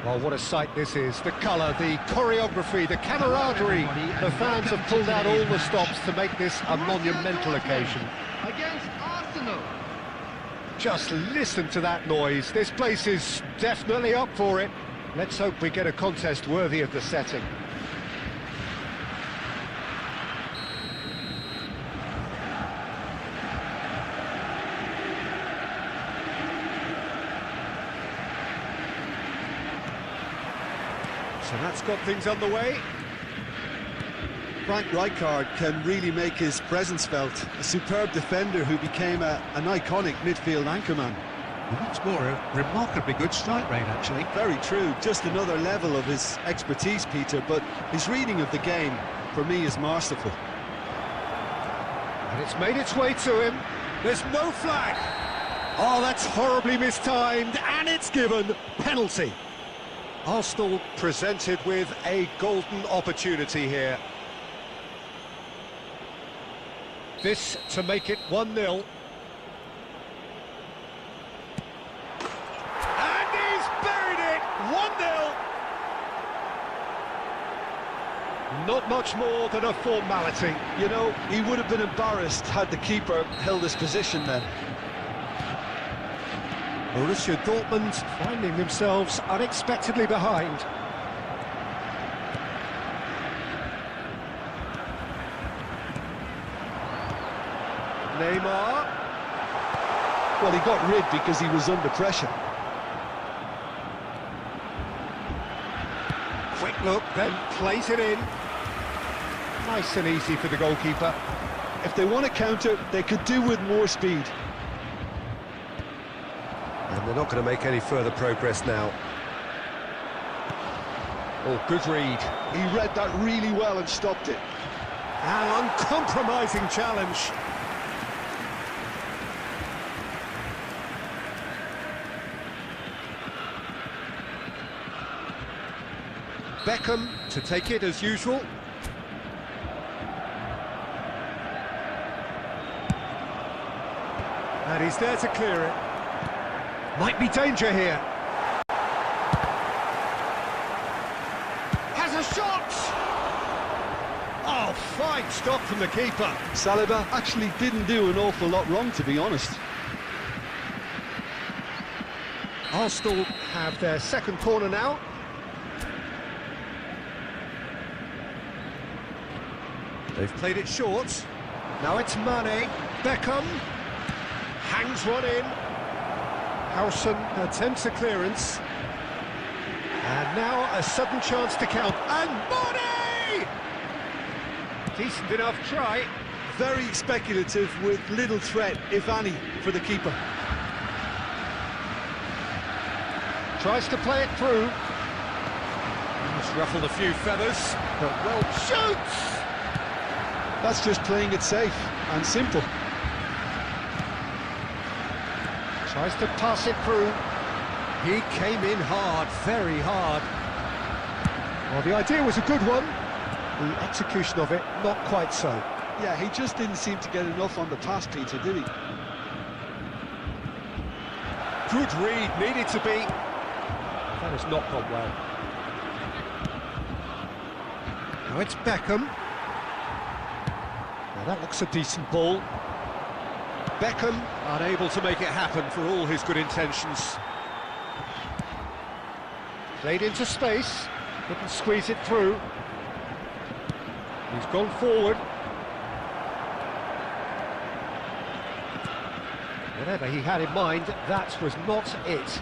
Well, what a sight this is. The colour, the choreography, the camaraderie. The fans have pulled out all the stops to make this a monumental occasion. Against Arsenal. Just listen to that noise. This place is definitely up for it. Let's hope we get a contest worthy of the setting. So that's got things underway. Frank Rijkaard can really make his presence felt. A superb defender who became an iconic midfield anchorman. That's more a remarkably good strike rate, actually. Very true. Just another level of his expertise, Peter, but his reading of the game, for me, is masterful. And it's made its way to him. There's no flag. Oh, that's horribly mistimed, and it's given. Penalty. Arsenal presented with a golden opportunity here. This to make it 1-0. And he's buried it! 1-0! Not much more than a formality. You know, he would have been embarrassed had the keeper held his position then. Borussia Dortmund finding themselves unexpectedly behind. Neymar. Well, he got rid because he was under pressure. Quick look, then plays it in. Nice and easy for the goalkeeper. If they want to counter, they could do with more speed. And they're not going to make any further progress now. Oh, good read. He read that really well and stopped it. An uncompromising challenge. Beckham to take it as usual. And he's there to clear it. Might be danger here. Has a shot! Oh, fine stop from the keeper. Saliba actually didn't do an awful lot wrong, to be honest. Arsenal have their second corner now. They've played it short. Now it's Mane. Beckham hangs one in. Howson attempts a clearance. And now a sudden chance to count. And Mane! Decent enough try. Very speculative with little threat, if any, for the keeper. Tries to play it through. Just ruffled a few feathers, but well shoots! That's just playing it safe and simple. Tries to pass it through. He came in hard, very hard. Well, the idea was a good one. The execution of it, not quite so. Yeah, he just didn't seem to get enough on the pass, Peter, did he? Good read, needed to be. That has not gone well. Now it's Beckham. Now that looks a decent ball. Beckham unable to make it happen for all his good intentions. Played into space, couldn't squeeze it through. He's gone forward. Whatever he had in mind, that was not it.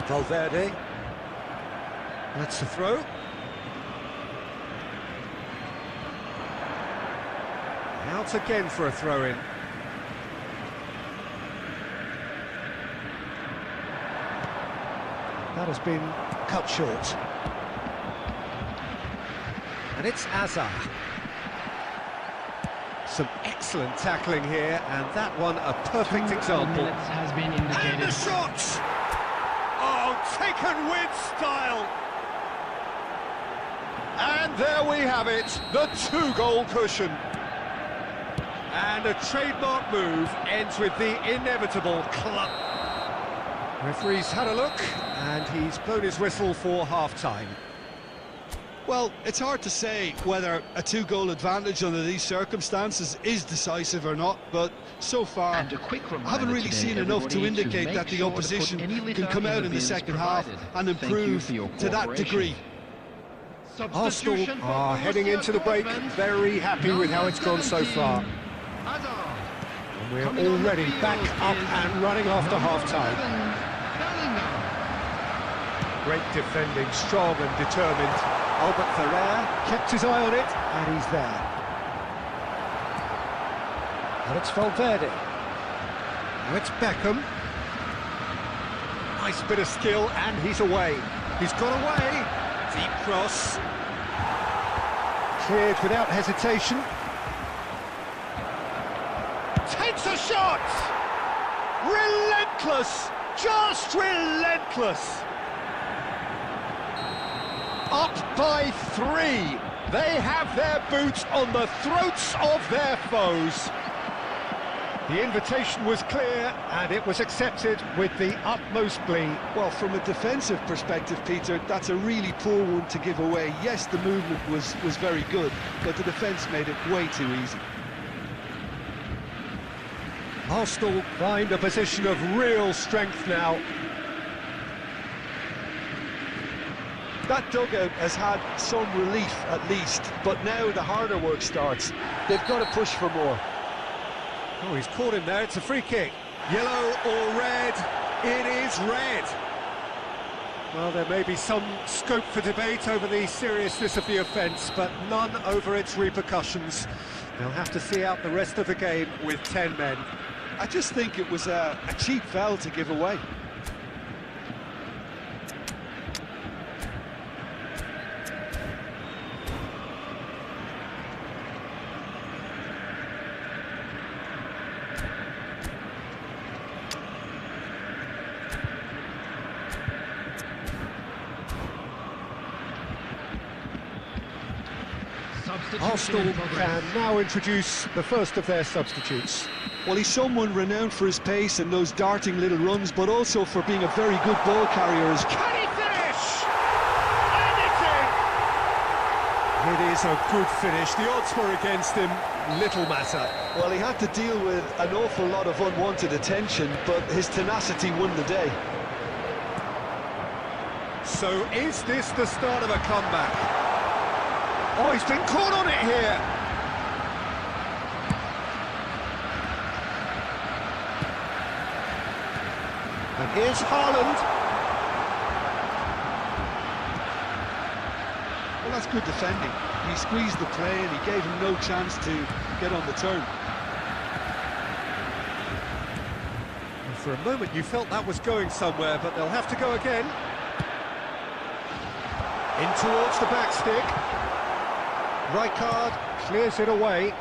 Valverde. That's the throw. Out again for a throw-in. That has been cut short. And it's Azar. Some excellent tackling here, and that one a perfect example. Has been indicated. And the shot! Oh, taken with style! And there we have it, the 2-goal cushion. And a trademark move ends with the inevitable club. Referee's had a look, and he's blown his whistle for half-time. Well, it's hard to say whether a 2-goal advantage under these circumstances is decisive or not, but so far And a quick I reminder haven't really today, seen enough to everybody, indicate make that the sure to put opposition any litter can come in out the in the bins second half provided. and Thank you improve for your to that cooperation. degree. Arsenal Substitution for are heading Borussia into the break, Dortmund. very happy with how it's gone so 17, far. Hazard. And we're Coming on the already field back up is and running after number half-time. 11, Bellingham. Great defending, strong and determined. Albert Ferrer kept his eye on it, and he's there. And it's Valverde. Now it's Beckham. Nice bit of skill, and he's away. He's got away. Deep cross. Cleared without hesitation. Takes a shot! Relentless! Just relentless! Up by 3. They have their boots on the throats of their foes. The invitation was clear, and it was accepted with the utmost glee. Well, from a defensive perspective, Peter, that's a really poor one to give away. Yes, the movement was very good, but the defence made it way too easy. Arsenal find a position of real strength now. That dugout has had some relief, at least, but now the harder work starts. They've got to push for more. Oh, he's caught him there. It's a free kick. Yellow or red? It is red. Well, there may be some scope for debate over the seriousness of the offence, but none over its repercussions. They'll have to see out the rest of the game with 10 men. I just think it was a cheap foul to give away. Arsenal can now introduce the first of their substitutes. Well, he's someone renowned for his pace and those darting little runs, but also for being a very good ball carrier. Can he finish? And it's in! It is a good finish. The odds were against him. Little matter. Well, he had to deal with an awful lot of unwanted attention, but his tenacity won the day. So is this the start of a comeback? Oh, he's been caught on it here. And here's Haaland. Well, that's good defending. He squeezed the play and he gave him no chance to get on the turn. And for a moment you felt that was going somewhere, but they'll have to go again. In towards the back stick. Rijkaard clears it away.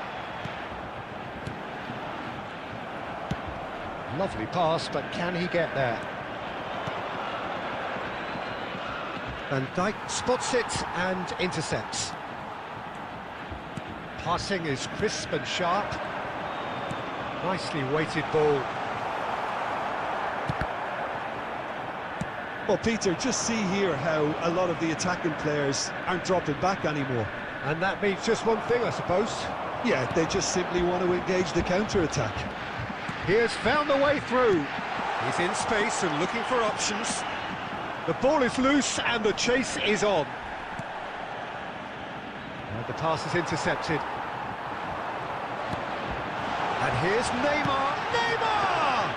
Lovely pass, but can he get there? Van Dijk spots it and intercepts. Passing is crisp and sharp. Nicely weighted ball. Well, Peter, just see here how a lot of the attacking players aren't dropping back anymore. And that means just one thing, I suppose. Yeah, they just simply want to engage the counter-attack. He has found a way through. He's in space and looking for options. The ball is loose and the chase is on. And the pass is intercepted. And here's Neymar. Neymar!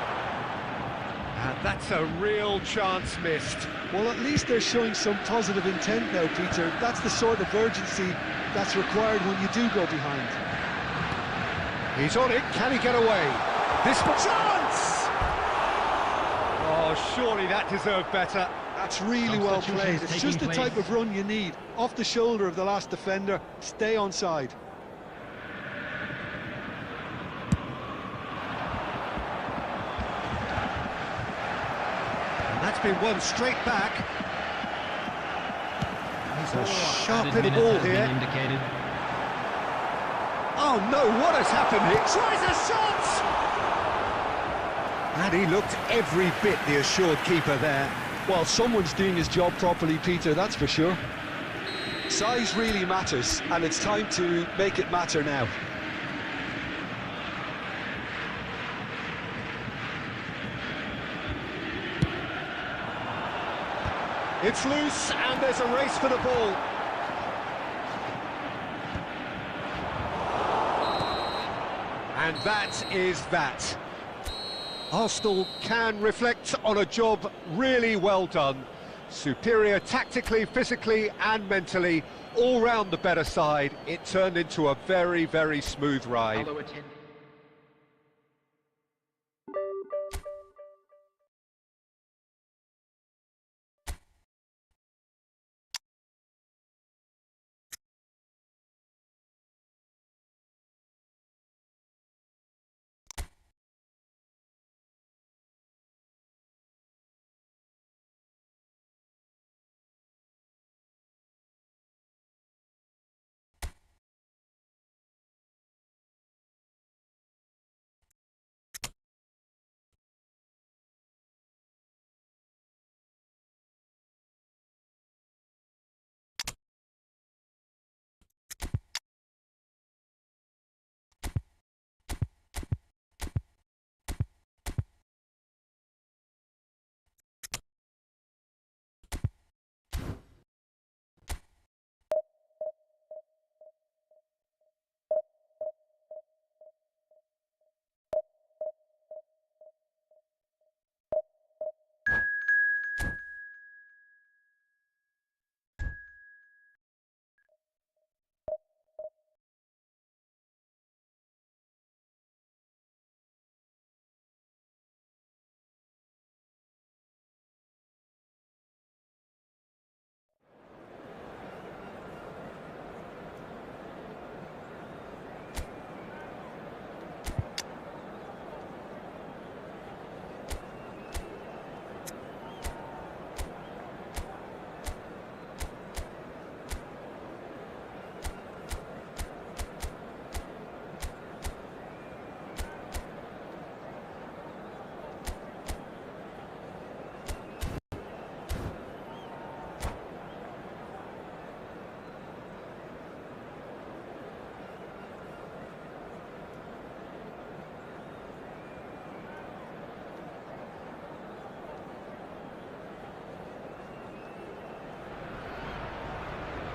And that's a real chance missed. Well, at least they're showing some positive intent now, Peter. That's the sort of urgency that's required when you do go behind. He's on it. Can he get away? This chance! Oh, surely that deserved better. That's really well played. It's just the type of run you need. Off the shoulder of the last defender, stay onside. And that's been won straight back. He's a sharp little ball here. Oh no, what has happened? He tries a shot! And he looked every bit the assured keeper there. Well, someone's doing his job properly, Peter, that's for sure. Size really matters, and it's time to make it matter now. It's loose, and there's a race for the ball. And that is that. Arsenal can reflect on a job really well done. Superior tactically, physically and mentally, all round the better side. It turned into a very, very smooth ride.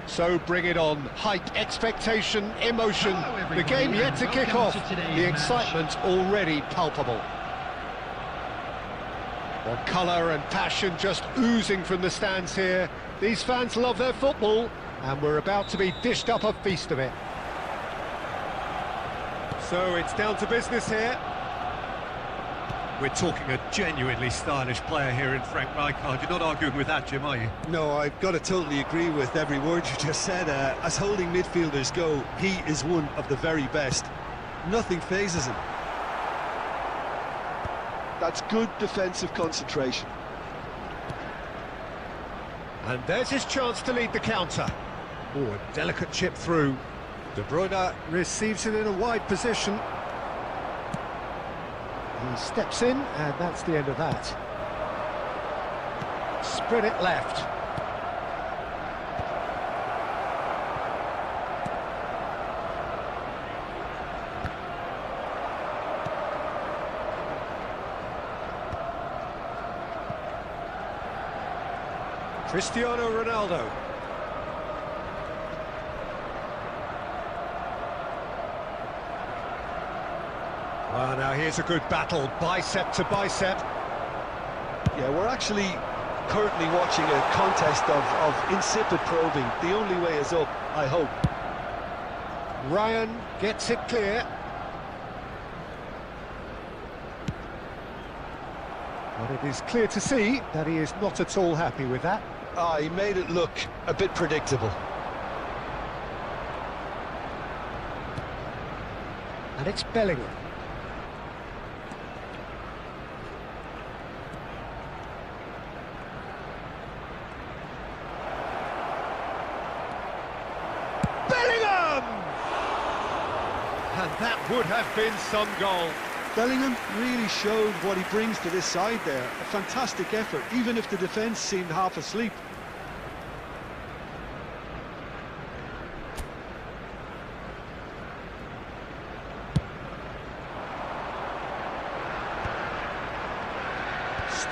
So bring it on. Hype, expectation, emotion. The game yet to kick off. The excitement already palpable. Well, colour and passion just oozing from the stands here. These fans love their football, and we're about to be dished up a feast of it. So it's down to business here. We're talking a genuinely stylish player here in Frank Rijkaard. You're not arguing with that, Jim, are you? No, I've got to totally agree with every word you just said. As holding midfielders go, he is one of the very best. Nothing phases him. That's good defensive concentration. And there's his chance to lead the counter. Oh, a delicate chip through. De Bruyne receives it in a wide position. He steps in, and that's the end of that. Spread it left. Cristiano Ronaldo. Well, now here's a good battle, bicep to bicep. Yeah, we're actually currently watching a contest of insipid probing. The only way is up, I hope. Ryan gets it clear. But it is clear to see that he is not at all happy with that. He made it look a bit predictable. And it's Bellingham. Bellingham! And that would have been some goal. Bellingham really showed what he brings to this side there. A fantastic effort, even if the defence seemed half asleep.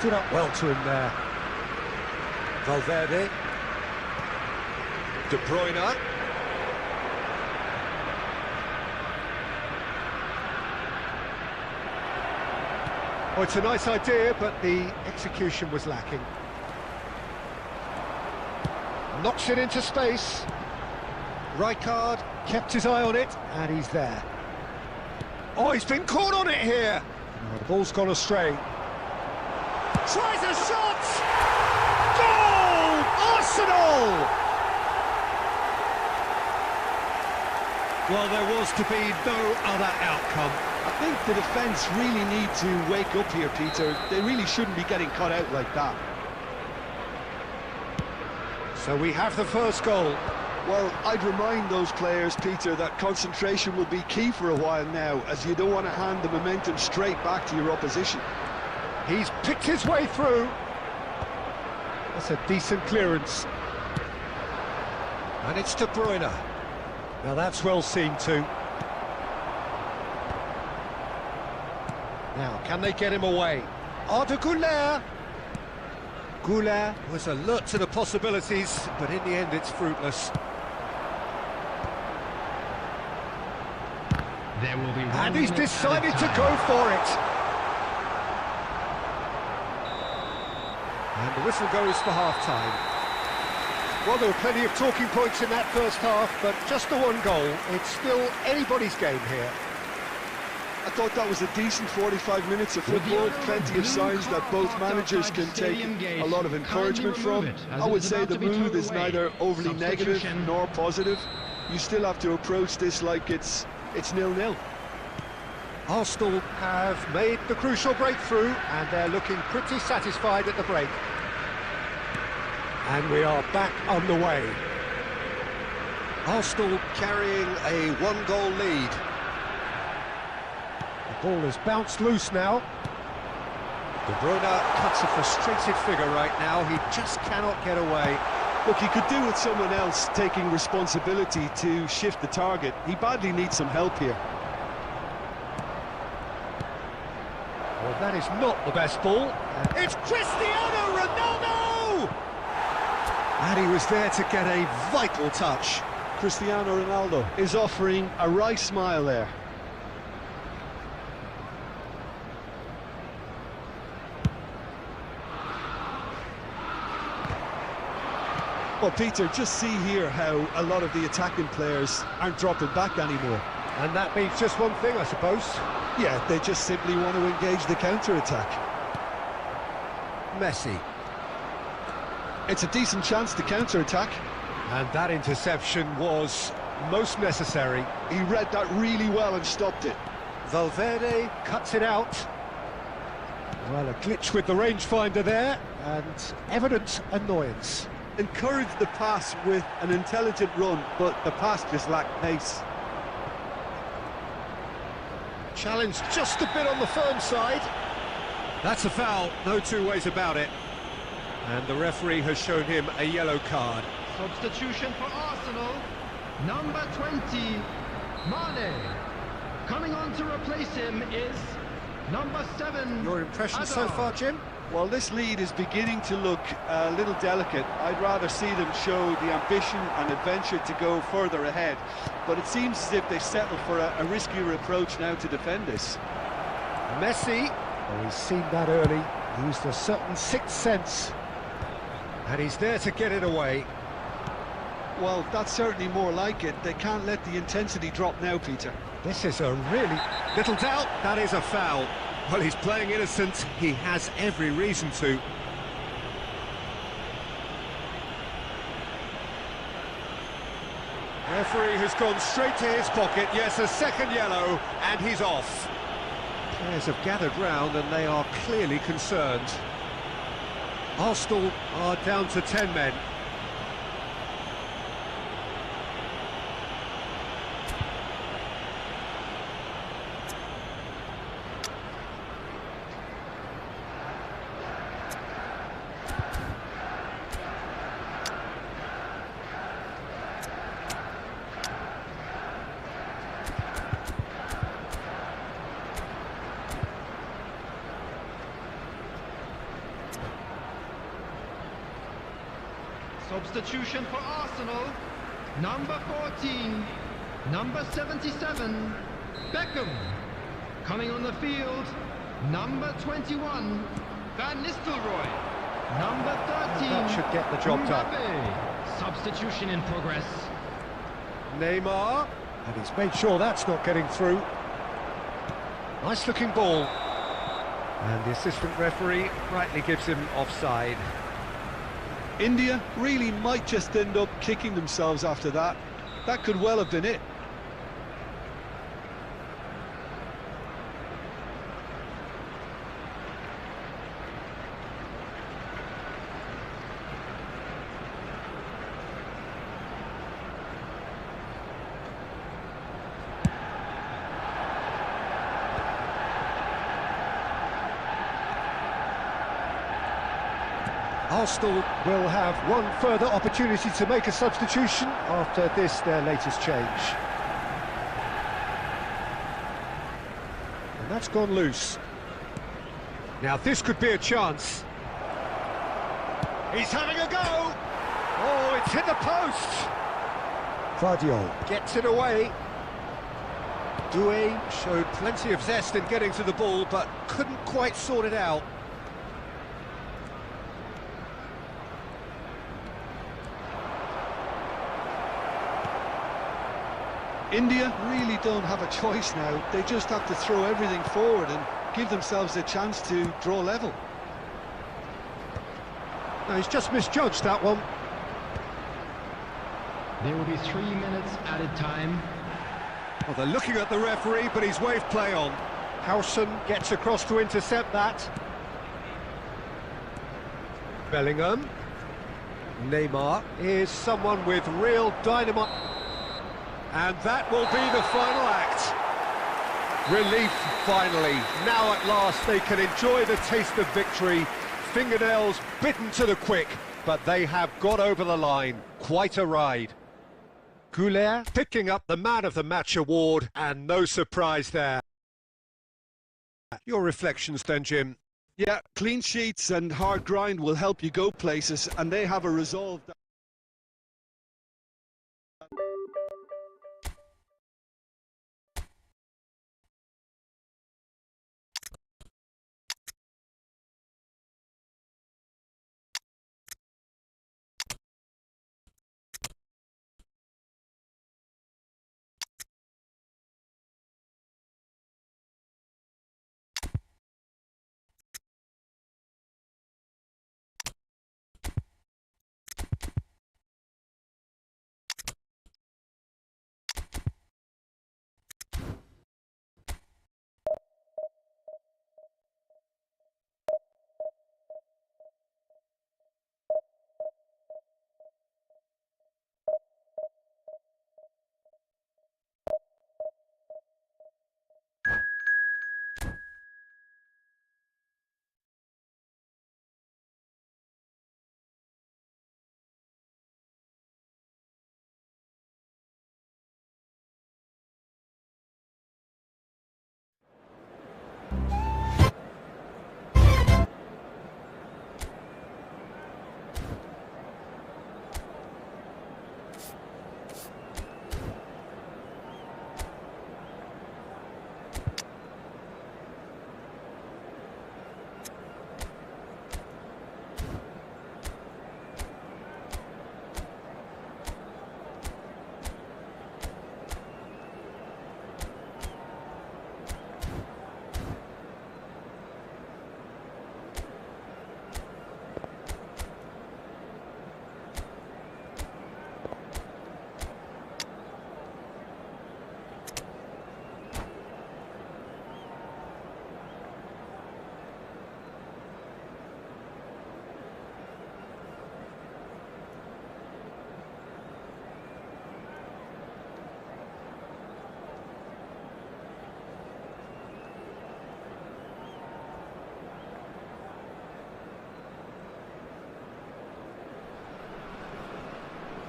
Stood up well to him there. Valverde. De Bruyne. Oh, it's a nice idea, but the execution was lacking. Knocks it into space. Rijkaard kept his eye on it, and he's there. Oh, he's been caught on it here. Oh, the ball's gone astray. Tries a shot! Goal! Arsenal! Well, there was to be no other outcome. I think the defence really need to wake up here, Peter. They really shouldn't be getting cut out like that. So we have the first goal. Well, I'd remind those players, Peter, that concentration will be key for a while now, as you don't want to hand the momentum straight back to your opposition. He's picked his way through. That's a decent clearance. And it's De Bruyne. Now that's well seen too. Now, can they get him away? Arda Güler. Güler was alert to the possibilities, but in the end it's fruitless. There will be one And he's minute decided at a to time. go for it. And the whistle goes for half-time. Well, there were plenty of talking points in that first half, but just the one goal. It's still anybody's game here. I thought that was a decent 45 minutes of football, plenty of signs that both managers can take a lot of encouragement from. I would say the mood is neither overly negative nor positive. You still have to approach this like it's 0-0. Arsenal have made the crucial breakthrough, and they're looking pretty satisfied at the break. And we are back on the way. Arsenal carrying a one-goal lead. The ball has bounced loose now. De Bruyne cuts a frustrated figure right now. He just cannot get away. Look, he could do with someone else taking responsibility to shift the target. He badly needs some help here. Well, that is not the best ball. It's Cristiano Ronaldo! And he was there to get a vital touch. Cristiano Ronaldo is offering a wry smile there. Well, Peter, just see here how a lot of the attacking players aren't dropping back anymore. And that means just one thing, I suppose. Yeah, they just simply want to engage the counter-attack. Messi. It's a decent chance to counter-attack. And that interception was most necessary. He read that really well and stopped it. Valverde cuts it out. Well, a glitch with the rangefinder there, and evident annoyance. Encouraged the pass with an intelligent run, but the pass just lacked pace. Challenged just a bit on the firm side. That's a foul, no two ways about it. And the referee has shown him a yellow card. Substitution for Arsenal. Number 20, Mane. Coming on to replace him is number 7. Your impression so far, Jim? Well, this lead is beginning to look a little delicate. I'd rather see them show the ambition and adventure to go further ahead. But it seems as if they settle for a riskier approach now to defend this. Messi, oh, he's seen that early, used a certain sixth sense. And he's there to get it away. Well, that's certainly more like it. They can't let the intensity drop now, Peter. This is a really... Little doubt, that is a foul. Well, he's playing innocent. He has every reason to. Referee has gone straight to his pocket. Yes, a second yellow, and he's off. Players have gathered round, and they are clearly concerned. Arsenal are down to 10 men. Substitution for Arsenal. Number 14, number 77, Beckham. Coming on the field, number 21, Van Nistelrooy. Number 13, That should get the job done. Mbappe. Substitution in progress. Neymar, and he's made sure that's not getting through. Nice looking ball. And the assistant referee rightly gives him offside. India really might just end up kicking themselves after that. That could well have been it. Arsenal will have one further opportunity to make a substitution after this, their latest change. And that's gone loose. Now this could be a chance. He's having a go! Oh, it's hit the post! Vardiol gets it away. Doué showed plenty of zest in getting to the ball, but couldn't quite sort it out. India really don't have a choice now. They just have to throw everything forward and give themselves a chance to draw level. No, he's just misjudged that one. There will be 3 minutes added time. Well, they're looking at the referee, but he's waved play on. Howson gets across to intercept that. Bellingham. Neymar is someone with real dynamite. And that will be the final act. Relief, finally. Now at last they can enjoy the taste of victory. Fingernails bitten to the quick, but they have got over the line. Quite a ride. Goulet picking up the Man of the Match award, and no surprise there. Your reflections then, Jim? Yeah, clean sheets and hard grind will help you go places, and they have a resolve.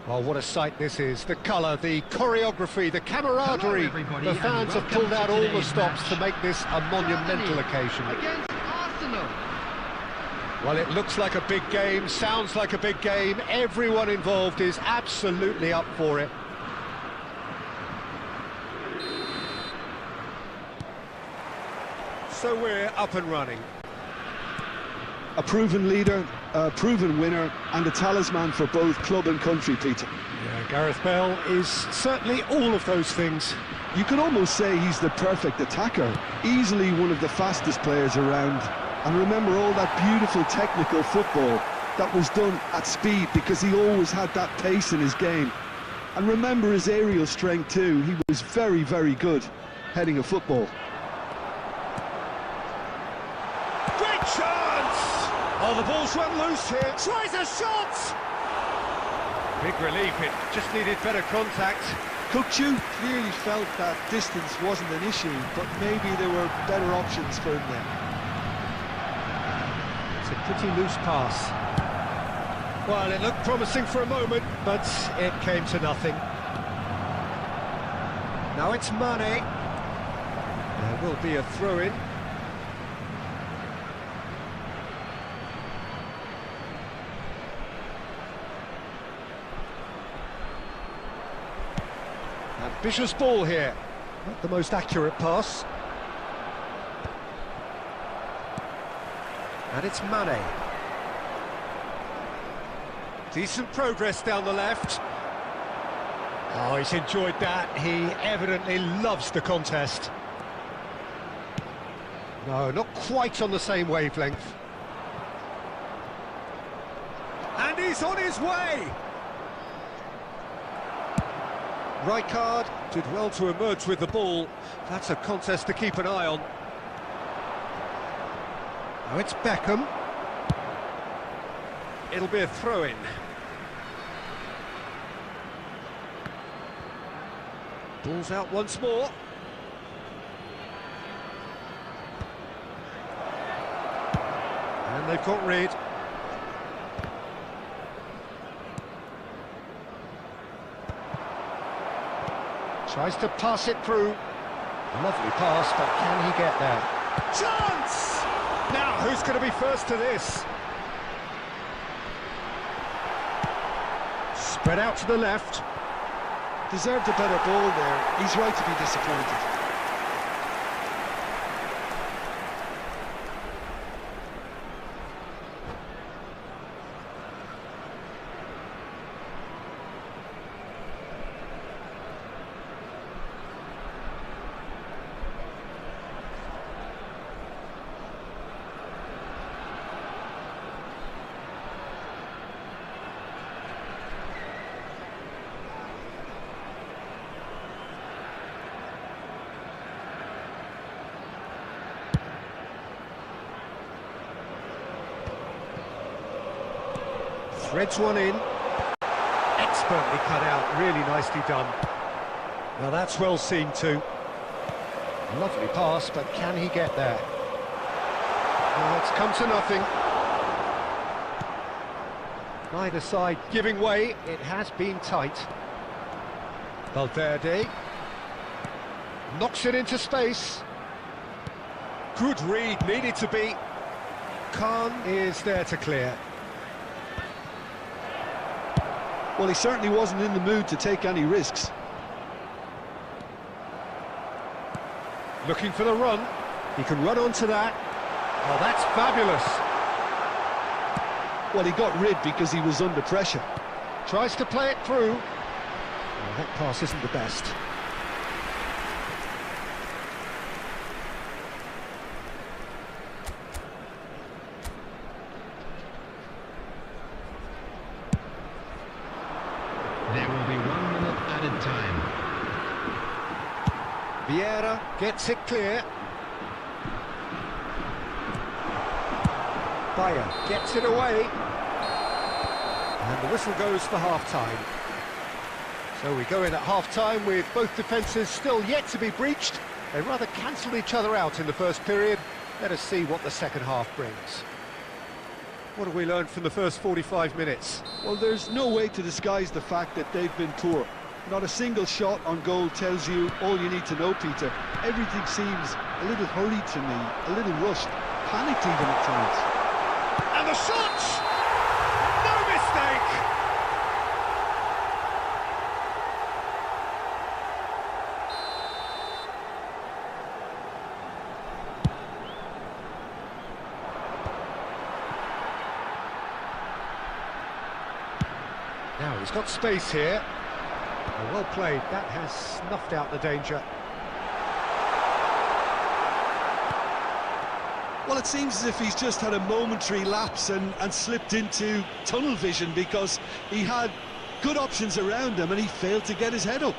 Well, what a sight this is. The colour, the choreography, the camaraderie. The fans have pulled out all the stops to make this a monumental occasion. Against Arsenal. Well, it looks like a big game, sounds like a big game. Everyone involved is absolutely up for it. So we're up and running. A proven leader, a proven winner, and a talisman for both club and country, Peter. Yeah, Gareth Bale is certainly all of those things. You could almost say he's the perfect attacker, easily one of the fastest players around. And remember all that beautiful technical football that was done at speed, because he always had that pace in his game. And remember his aerial strength too. He was very, very good heading a football. Great chance! Oh, the ball's run loose here. Tries a shot! Big relief, it just needed better contact. Kukçu clearly felt that distance wasn't an issue, but maybe there were better options for him there. It's a pretty loose pass. Well, it looked promising for a moment, but it came to nothing. Now it's Mane. There will be a throw-in. Ambitious ball here. Not the most accurate pass. And it's Mane. Decent progress down the left. Oh, he's enjoyed that. He evidently loves the contest. No, not quite on the same wavelength. And he's on his way! Rijkaard did well to emerge with the ball. That's a contest to keep an eye on. Now it's Beckham. It'll be a throw-in. Ball's out once more. And they've got rid. Tries to pass it through. Lovely pass, but can he get there? Chance! Now, who's going to be first to this? Spread out to the left. Deserved a better ball there. He's right to be disappointed. Threads one in. Expertly cut out, really nicely done. Now that's well seen too. Lovely pass, but can he get there? Well, it's come to nothing. Neither side giving way. It has been tight. Valverde Knocks it into space. good read, needed to be. Khan is there to clear. Well, he certainly wasn't in the mood to take any risks. Looking for the run. He can run onto that. Oh, that's fabulous. Well, he got rid because he was under pressure. Tries to play it through. Well, that pass isn't the best. There will be 1 minute added time. Vieira gets it clear. Bayer gets it away. And the whistle goes for half-time. So we go in at half-time with both defences still yet to be breached. They rather cancelled each other out in the first period. Let us see what the second half brings. What have we learned from the first 45 minutes? Well, there's no way to disguise the fact that they've been poor. Not a single shot on goal tells you all you need to know, Peter. Everything seems a little hurried to me, a little rushed, panicked even at times. And the shot! No mistake! Now he's got space here. Well played, that has snuffed out the danger. Well, it seems as if he's just had a momentary lapse and slipped into tunnel vision, because he had good options around him and he failed to get his head up.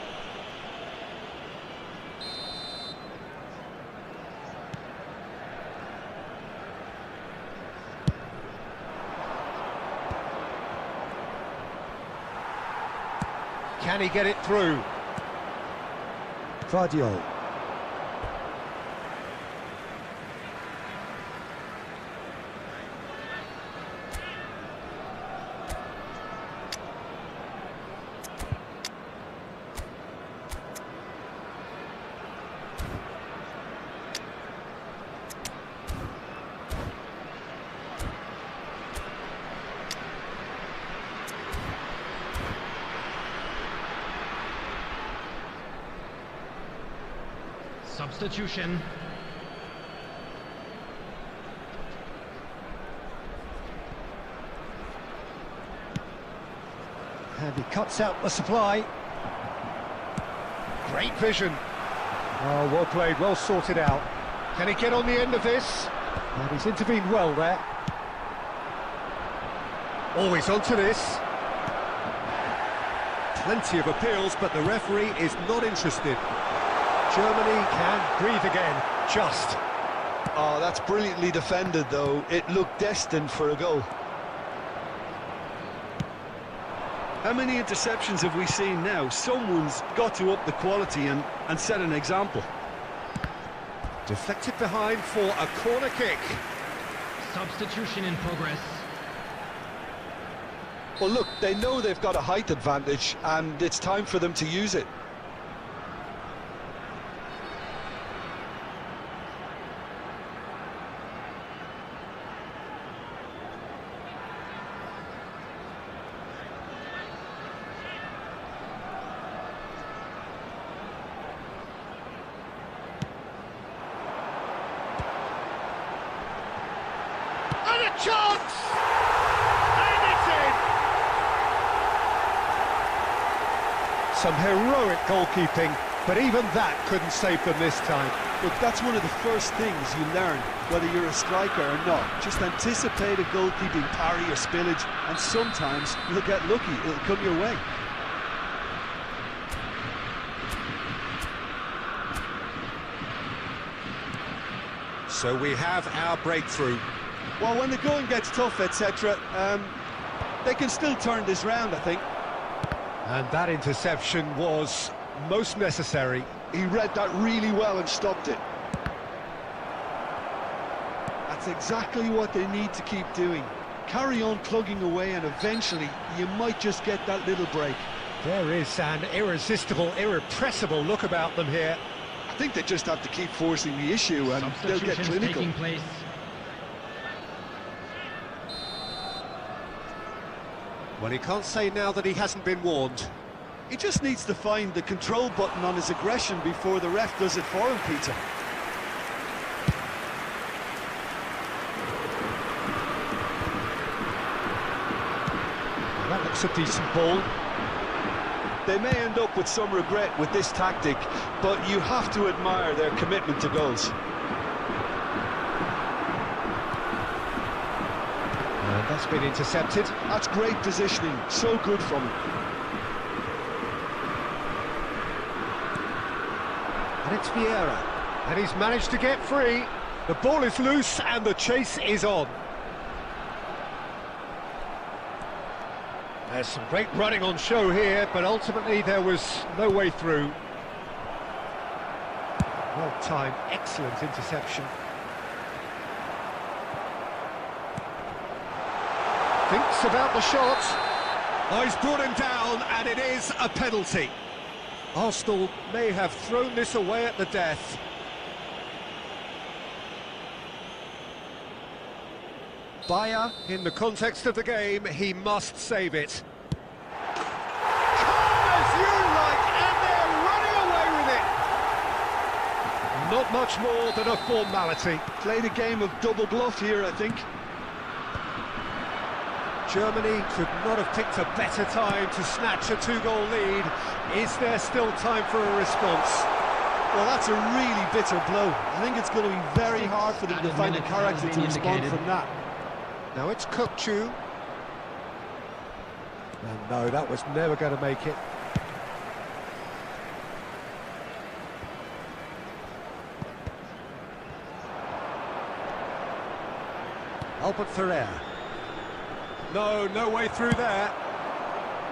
Can he get it through? Vardiol. Substitution. And he cuts out the supply. Great vision. Oh, well played, well sorted out. Can he get on the end of this? And he's intervened well there. Always onto this. Plenty of appeals, but the referee is not interested. Germany can breathe again, just. Oh, that's brilliantly defended, though. It looked destined for a goal. How many interceptions have we seen now? Someone's got to up the quality and set an example. Deflected behind for a corner kick. Substitution in progress. Well, look, they know they've got a height advantage, and it's time for them to use it. And a chance! And it's in! Some heroic goalkeeping, but even that couldn't save them this time. Look, that's one of the first things you learn, whether you're a striker or not. Just anticipate a goalkeeping parry or spillage, and sometimes you'll get lucky, it'll come your way. So we have our breakthrough. Well, when the going gets tough, etc., they can still turn this round, I think. And that interception was most necessary. He read that really well and stopped it. That's exactly what they need to keep doing. Carry on plugging away, and eventually you might just get that little break. There is an irresistible, irrepressible look about them here. I think they just have to keep forcing the issue and they'll get clinical. Taking place. Well, he can't say now that he hasn't been warned. He just needs to find the control button on his aggression before the ref does it for him, Peter. That looks a decent ball. They may end up with some regret with this tactic, but you have to admire their commitment to goals. And that's been intercepted. That's great positioning, so good from him. And it's Vieira. And he's managed to get free. The ball is loose and the chase is on. There's some great running on show here, but ultimately there was no way through. Well timed, excellent interception. Thinks about the shot. Oh, he's brought him down, and it is a penalty. Arsenal may have thrown this away at the death. Bayer, in the context of the game, he must save it. Calm as you like, and they're running away with it. Not much more than a formality. Played a game of double bluff here, I think. Germany could not have picked a better time to snatch a two-goal lead. Is there still time for a response? Well, that's a really bitter blow. I think it's going to be very hard for them to find a character to respond from that. Now it's Kukçu. And no, that was never going to make it. Albert Ferrer. No way through there.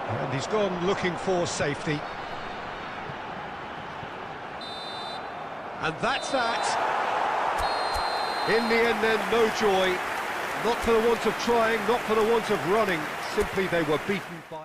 And he's gone looking for safety. And that's that. In the end then, no joy. Not for the want of trying, not for the want of running. Simply they were beaten by...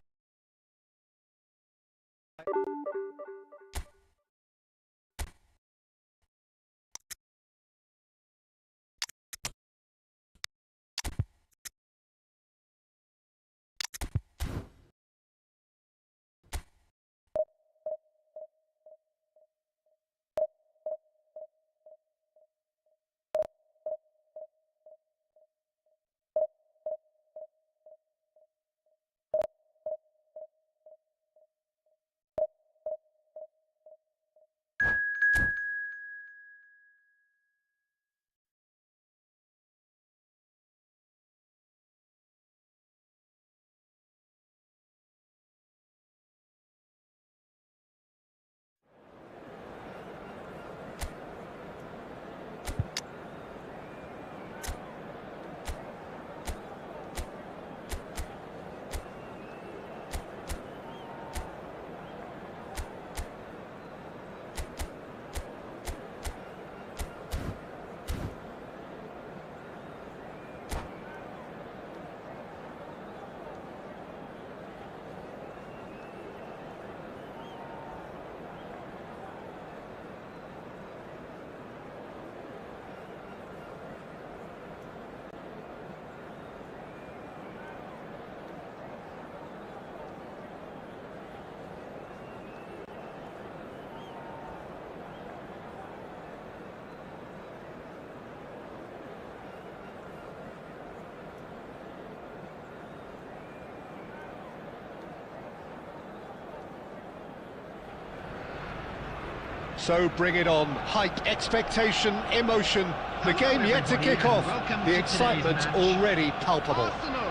So bring it on. Hype, expectation, emotion. The game yet to kick off. The excitement already palpable. Arsenal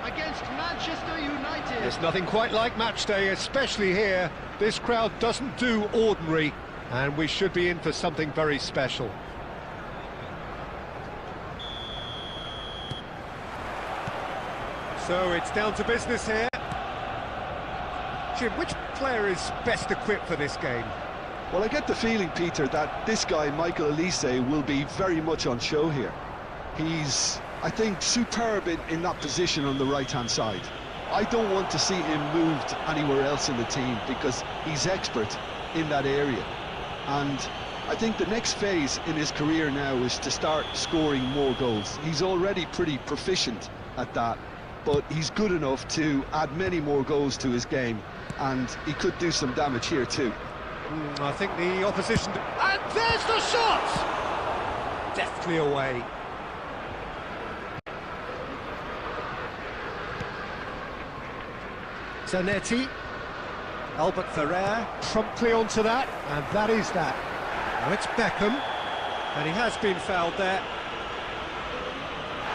against Manchester United. There's nothing quite like match day, especially here. This crowd doesn't do ordinary, and we should be in for something very special. So it's down to business here. Jim, which player is best equipped for this game? Well, I get the feeling, Peter, that this guy, Michael Elise, will be very much on show here. He's, I think, superb in that position on the right-hand side. I don't want to see him moved anywhere else in the team because he's expert in that area. And I think the next phase in his career now is to start scoring more goals. He's already pretty proficient at that, but he's good enough to add many more goals to his game, and he could do some damage here too. I think the opposition... And there's the shot! Deftly away. Zanetti. Albert Ferrer promptly onto that, and that is that. Now it's Beckham, and he has been fouled there.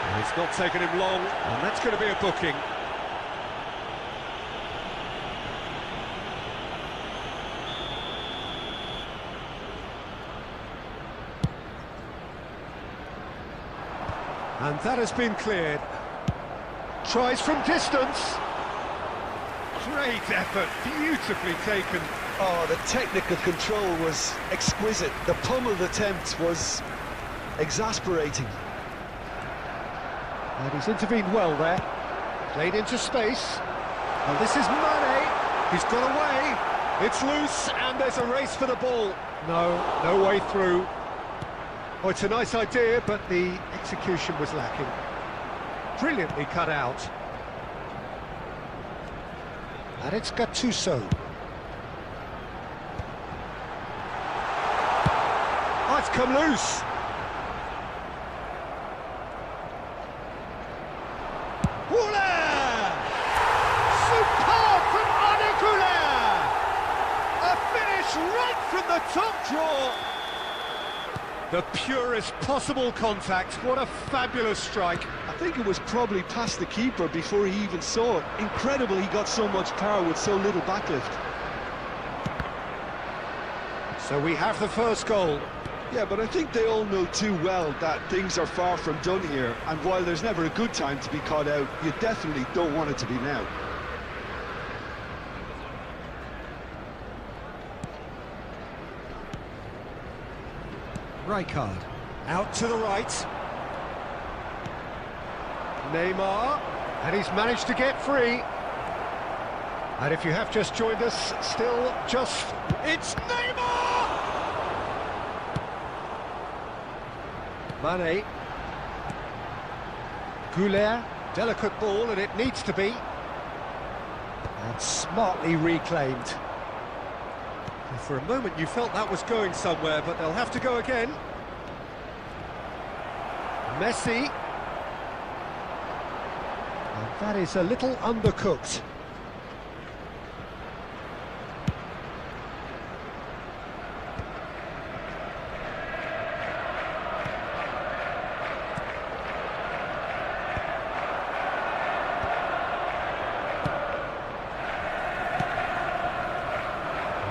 And it's not taken him long, and that's going to be a booking. And that has been cleared. Tries from distance. Great effort, beautifully taken. Oh, the technical control was exquisite. The pummeled attempt was exasperating. And he's intervened well there. Played into space. And this is Mane. He's got away. It's loose, and there's a race for the ball. No way through. Oh, it's a nice idea, but the execution was lacking. Brilliantly cut out. And it's Gattuso. Oh, it's come loose. Superb from Arne. A finish right from the top draw. The purest possible contact. What a fabulous strike. I think it was probably past the keeper before he even saw it. Incredible he got so much power with so little backlift. So we have the first goal. Yeah, but I think they all know too well that things are far from done here, and while there's never a good time to be caught out, you definitely don't want it to be now. Rijkaard, out to the right. Neymar, and he's managed to get free. And if you have just joined us, it's Neymar! Mane. Goulet, delicate ball, and it needs to be. And smartly reclaimed. For a moment you felt that was going somewhere, but they'll have to go again. Messi. And that is a little undercooked.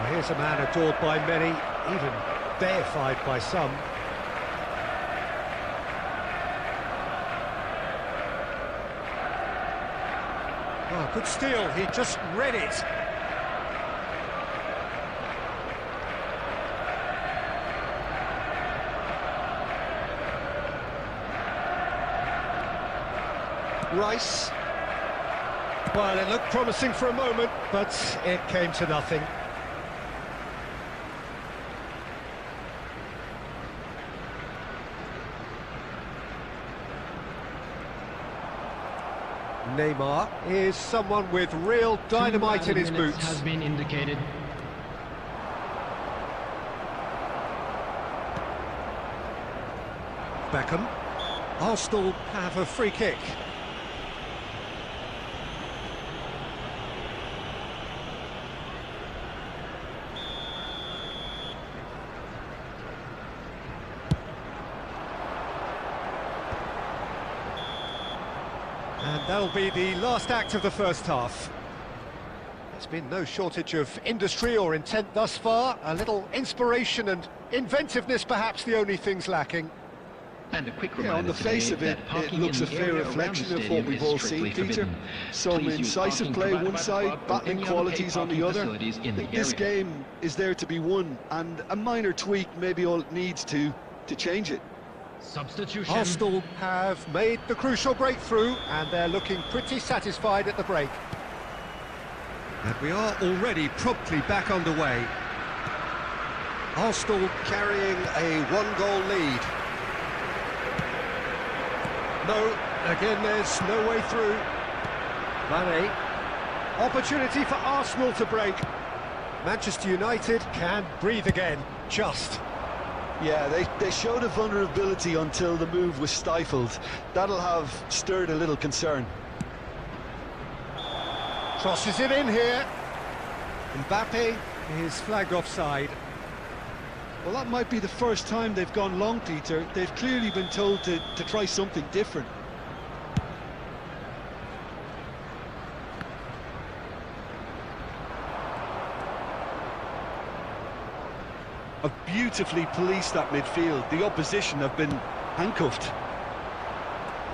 Here's a man adored by many, even deified by some. Oh, good steal, he just read it. Rice. Well, it looked promising for a moment, but it came to nothing. Neymar is someone with real dynamite in his boots. Has been indicated. Beckham. Arsenal have a free kick. And that'll be the last act of the first half. There's been no shortage of industry or intent thus far. A little inspiration and inventiveness, perhaps the only things lacking. And a quick on the face of it, it looks a fair reflection of what we've all seen, Peter. Some incisive play one side, battling qualities on the other. I think this game is there to be won, and a minor tweak maybe all it needs to change it. Substitution. Arsenal have made the crucial breakthrough, and they're looking pretty satisfied at the break. And we are already promptly back underway. Arsenal carrying a one-goal lead. No, again there's no way through. Mane. Opportunity for Arsenal to break. Manchester United can breathe again, just. Yeah, they showed a vulnerability until the move was stifled. That'll have stirred a little concern. Crosses it in here. Mbappe is flagged offside. Well, that might be the first time they've gone long, Peter. They've clearly been told to try something different. Have beautifully policed that midfield. The opposition have been handcuffed.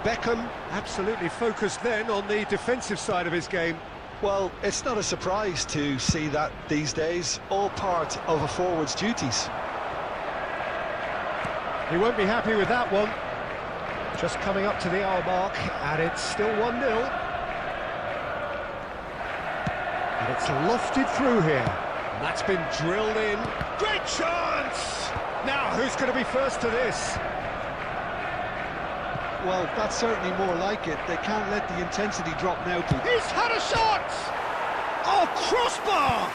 Beckham absolutely focused then on the defensive side of his game. Well, it's not a surprise to see that these days, all part of a forward's duties. He won't be happy with that one. Just coming up to the hour mark, and it's still 1-0. And it's lofted through here. And that's been drilled in. Great chance! Now, who's going to be first to this? Well, that's certainly more like it. They can't let the intensity drop now, Pete. He's had a shot! Oh, crossbar!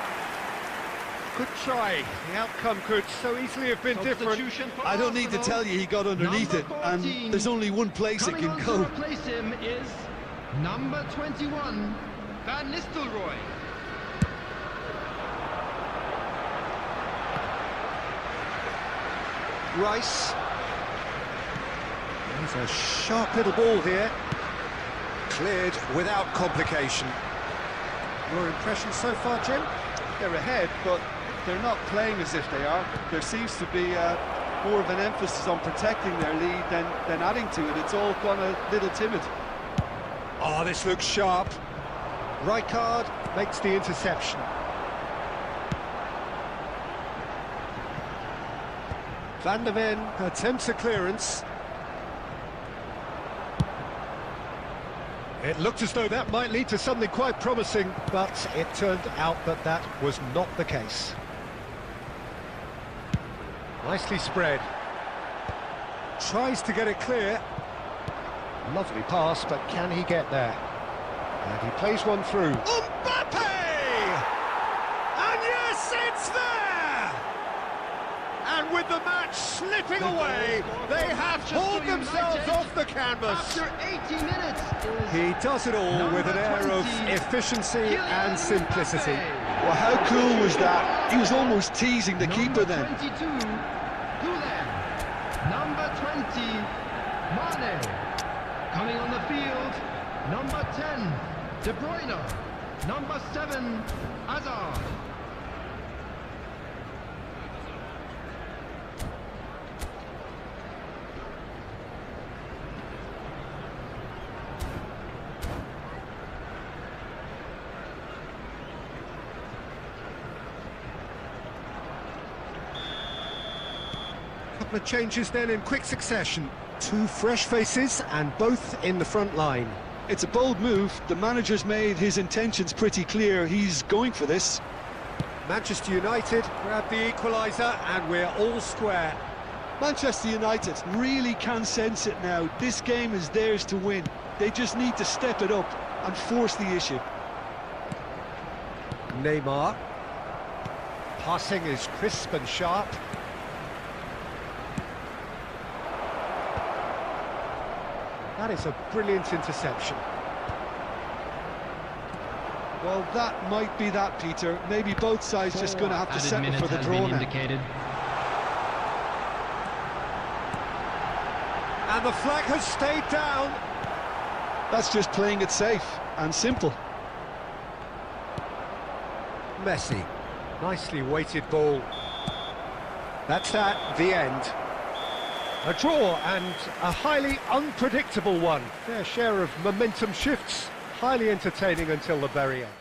Good try. The outcome could so easily have been different. I don't need to tell you he got underneath it, and there's only one place it can go. To replace him is number 21, Van Nistelrooy. Rice. There's a sharp little ball here. Cleared without complication. Your impression so far, Jim? They're ahead, but they're not playing as if they are. There seems to be more of an emphasis on protecting their lead than adding to it. It's all gone a little timid. Oh, this looks sharp. Rijkaard makes the interception. Van der Ven attempts a clearance. It looked as though that might lead to something quite promising, but it turned out that that was not the case. Nicely spread. Tries to get it clear. Lovely pass, but can he get there? And he plays one through. Mbappe! And yes, it's there! And with the match slipping away, they have pulled themselves off the canvas. After 80 minutes. He does it all with an air of efficiency and simplicity. Well, how cool was that? He was almost teasing the keeper then. Number 22, Looong. Number 20, Mane. Coming on the field, number 10, De Bruyne. Number 7, Hazard. Couple of changes then in quick succession. Two fresh faces and both in the front line. It's a bold move. The manager's made his intentions pretty clear. He's going for this. Manchester United grab the equaliser and we're all square. Manchester United really can sense it now. This game is theirs to win. They just need to step it up and force the issue. Neymar. Passing is crisp and sharp. That is a brilliant interception. Well, that might be that, Peter. Maybe both sides just going to have to settle for the draw now. And the flag has stayed down. That's just playing it safe and simple. Messi. Nicely weighted ball. That's that, the end. A draw and a highly unpredictable one. Fair share of momentum shifts, highly entertaining until the very end.